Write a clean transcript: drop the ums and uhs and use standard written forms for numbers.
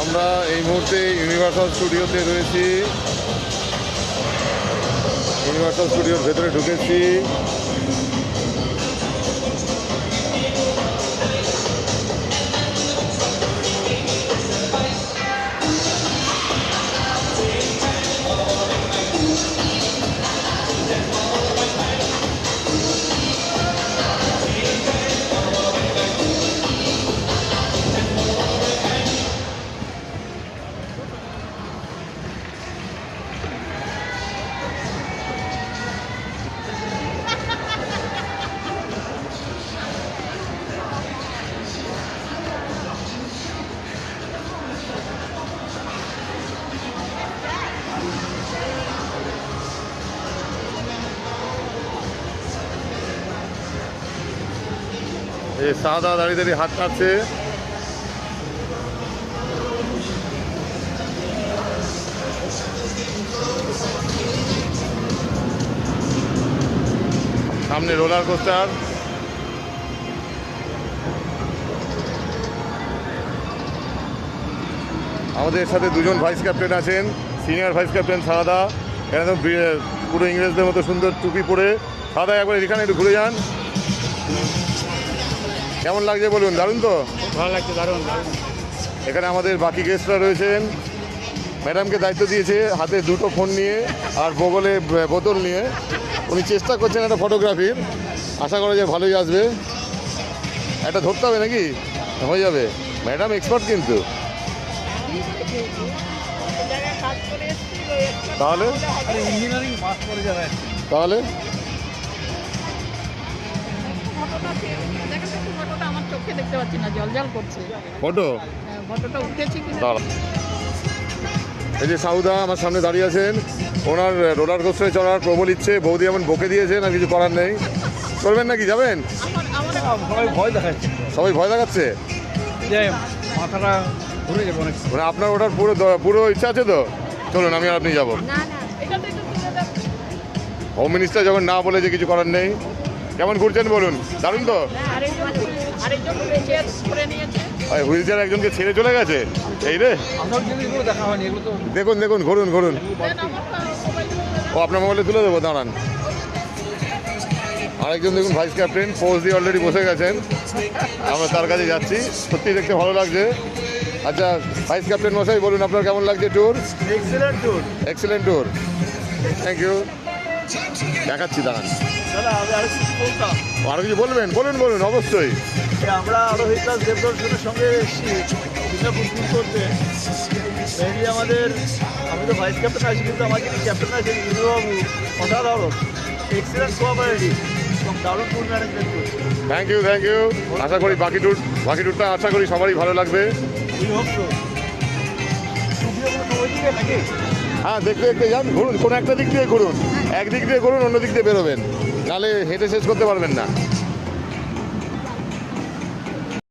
আমরা এই মুহূর্তে ইউনিভার্সাল স্টুডিওতে রয়েছি। ইউনিভার্সাল স্টুডিওর ভেতরে ঢুকেছি। এই সাদা দাঁড়িয়ে দাঁড়িয়ে হাত কাটছে। সামনে রোলার কোস্টার। আমাদের সাথে দুজন ভাইস ক্যাপ্টেন আছেন। সিনিয়র ভাইস ক্যাপ্টেন সাদা, একদম পুরো ইংরেজদের মতো সুন্দর টুপি পরে। সাদা একবার এখানে একটু ঘুরে যান। কেমন লাগছে বলুন? দারুণ তো? ভালো লাগছে, দারুণ। এখানে আমাদের বাকি গেস্টরা রয়েছেন। ম্যাডামকে দায়িত্ব দিয়েছে হাতে দুটো ফোন নিয়ে আর বগলে বোতল নিয়ে। উনি চেষ্টা করছেন একটা ফটোগ্রাফির। আশা করা যায় ভালোই আসবে। একটা ধরতে হবে নাকি? হয়ে যাবে। ম্যাডাম এক্সপার্ট কিন্তু। তাহলে ইঞ্জিনিয়ারিং পাস করে যারা তাহলে আমার চোখে দেখতে পাচ্ছি না, জলজল করছে। ফটো ফটোটা উঠেছি কিনা। দাঁড়া। এই যে সাউদা আমার সামনে দাঁড়িয়ে আছেন। ওনার রোলার কোস্টারে চড়ার প্রবল ইচ্ছে। বৌদি এমন বকে দিয়েছেন, আর কিছু করার নেই। চলবেন নাকি? যাবেন? সবাই ভয় দেখাচ্ছে, সবাই ভয় দেখাচ্ছে যে মাথাটা ঘুরে যাবে অনেক। মানে আপনার ওটার পুরো ইচ্ছা আছে তো? চলুন, আমি আর আপনি যাবো। না না, এটা তো একটু তুলে দাও। হোম মিনিস্টার যখন না বলেছে কিছু করার নেই। কেমন ঘুরছেন বলুন? দারুণ তো? আরেকজন চেয়ার করে নিয়েছে। হুইল চেয়ার একজনকে ছেড়ে চলে গেছে। এই রে, আমার জিনিসগুলো দেখা হয়নি, এগুলো তো দেখুন দেখুন, ঘুরুন ঘুরুন। ও আপনার মোবাইলে তুলে দেবো, দাঁড়ান। আরেকজন দেখুন ভাইস ক্যাপ্টেন, পোজ দিয়ে অলরেডি বসে গেছেন। আমরা তার কাছে যাচ্ছি। সত্যি দেখতে ভালো লাগছে। আচ্ছা ভাইস ক্যাপ্টেন মশাই বলুন, আপনার কেমন লাগছে tour? Excellent tour. Excellent tour, thank you. দেখাচ্ছি, দাঁড়ান। দাদা আমি আরো কিছু বলতাম। আরও কিছু বলবেন? বলুন বলুন, অবশ্যই। আমরা আরোহিত দাস দেবদর্শনের সঙ্গে এসেছি সিঙ্গাপুর ট্যুর করতে। মেনলি আমাদের, আমি তো ভাইস ক্যাপ্টেন আছি, কিন্তু আমার যিনি ক্যাপ্টেন আছেন ইন্দ্রবাবু অসাধারণ, এক্সেলেন্ট কোঅপারেটিভ এবং দারুণ ট্যুর ম্যানেজমেন্ট করছে। Thank you thank you. আশা করি বাকি ট্যুরটা আশা করি সবারই ভালো লাগবে। এই হোক তো স্টুডিওগুলো ওইদিকে নাকি? হ্যাঁ, দেখতে দেখতে যান, ঘুরুন। কোনো একটা দিক দিয়ে ঘুরুন, একদিক দিয়ে ঘুরুন, অন্য দিক দিয়ে বেরোবেন, নাহলে হেঁটে শেষ করতে পারবেন না।